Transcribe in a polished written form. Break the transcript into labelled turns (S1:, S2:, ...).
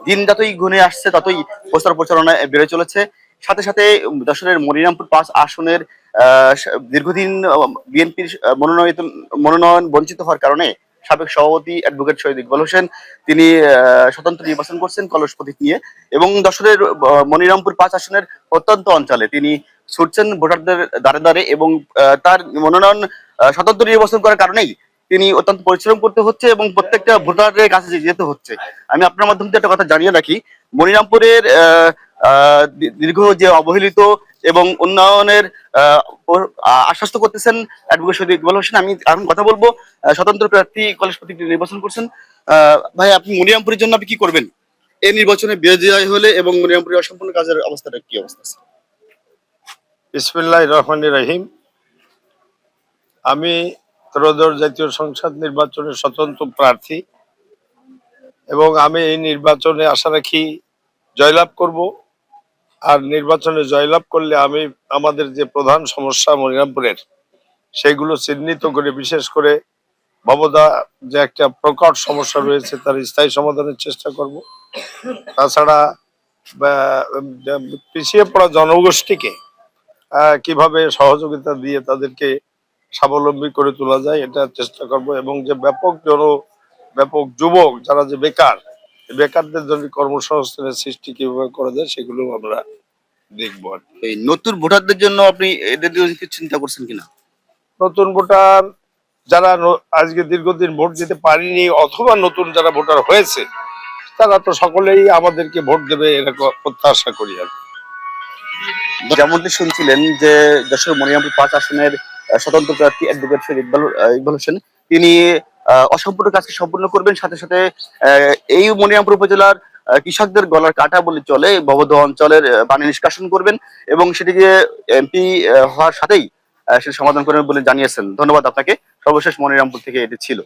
S1: দিন যতই ঘনিয়ে আসছে ততই প্রচার প্রচারণা বেড়ে চলেছে। সাথে সাথে যশোরের মনিরামপুর ৫ আসনের দীর্ঘদিন বিএনপির মনোনয়ন বঞ্চিত হওয়ার কারণে সাবেক সভাপতি অ্যাডভোকেট শহীদ ইকবাল হোসেন তিনি স্বতন্ত্র নির্বাচন করছেন কলস প্রতীক নিয়ে, এবং যশোরের মনিরামপুর ৫ আসনের প্রত্যন্ত অঞ্চলে তিনি ছুটছেন ভোটারদের দ্বারে দ্বারে, এবং তার মনোনয়ন স্বতন্ত্র নির্বাচন করার কারণেই তিনি অত্যন্ত পরিশ্রম করতে হচ্ছে এবং প্রত্যেকটা ভোটারের কাছে যেতে হচ্ছে। আমি আপনার মাধ্যমে একটা কথা জানিয়ে রাখি, মনিরামপুরের দীর্ঘ যে অবহেলিত এবং উন্নয়নের আশ্বস্ত করতেছেন অ্যাডভোকেট শহীদ ইকবাল হোসেন। আমি এখন কথা বলবো স্বতন্ত্র প্রার্থী কলেজ প্রতীক নির্বাচন করছেন। ভাই, আপনি মনিরামপুরের জন্য আপনি কি করবেন এই নির্বাচনে বিজয়ী হলে, এবং মনিরামপুরের অসম্পূর্ণ কাজের অবস্থাটা কি অবস্থা আছে?
S2: বিসমিল্লাহির রহমানির রহিম। আমি ত্রয়োদশ জাতীয় সংসদ নির্বাচনের স্বতন্ত্র প্রার্থী এবং আমি এই নির্বাচনে আশা রাখি জয়লাভ করব। আর নির্বাচনে জয়লাভ করলে আমি আমাদের যে প্রধান সমস্যা মনিরামপুরের সেগুলো চিহ্নিত করে, বিশেষ করে ভবদা যে একটা প্রকট সমস্যা রয়েছে তার স্থায়ী সমাধানের চেষ্টা করব। তাছাড়া পিছিয়ে পড়া জনগোষ্ঠীকে কিভাবে সহযোগিতা দিয়ে তাদেরকে স্বাবলম্বী করে তোলা যায় এটা চেষ্টা করব, এবং যে ব্যাপক যুবক যারা যে বেকারদের জন্য কর্মসংস্থানের সৃষ্টি কিভাবে করা যায় সেগুলো আমরা দেখবো।
S1: এই নতুন ভোটারদের জন্য আপনি এদের জন্য কিছু চিন্তা করছেন কিনা?
S2: নতুন ভোটার যারা আজকে দীর্ঘদিন ভোট দিতে পারেনি অথবা নতুন যারা ভোটার হয়েছে তারা তো সকলেই আমাদেরকে ভোট দেবে এরকম প্রত্যাশা করি। আর
S1: যেমনটি শুনছিলেন যে যশোর মনিরামপুর ৫ আসনের স্বতন্ত্র প্রার্থী অ্যাডভোকেট শহীদ ইকবাল হোসেন তিনি অসম্পূর্ণ কাজকে সম্পূর্ণ করবেন। সাথে সাথে এই মনিরামপুর উপজেলার কৃষকদের গলার কাটা বলে চলে ভবদ অঞ্চলের পানি নিষ্কাশন করবেন, এবং সেটিকে এমপি হওয়ার সাথেই সেটি সমাধান করবেন বলে জানিয়েছেন। ধন্যবাদ আপনাকে। সর্বশেষ মনিরামপুর থেকে এটি ছিল।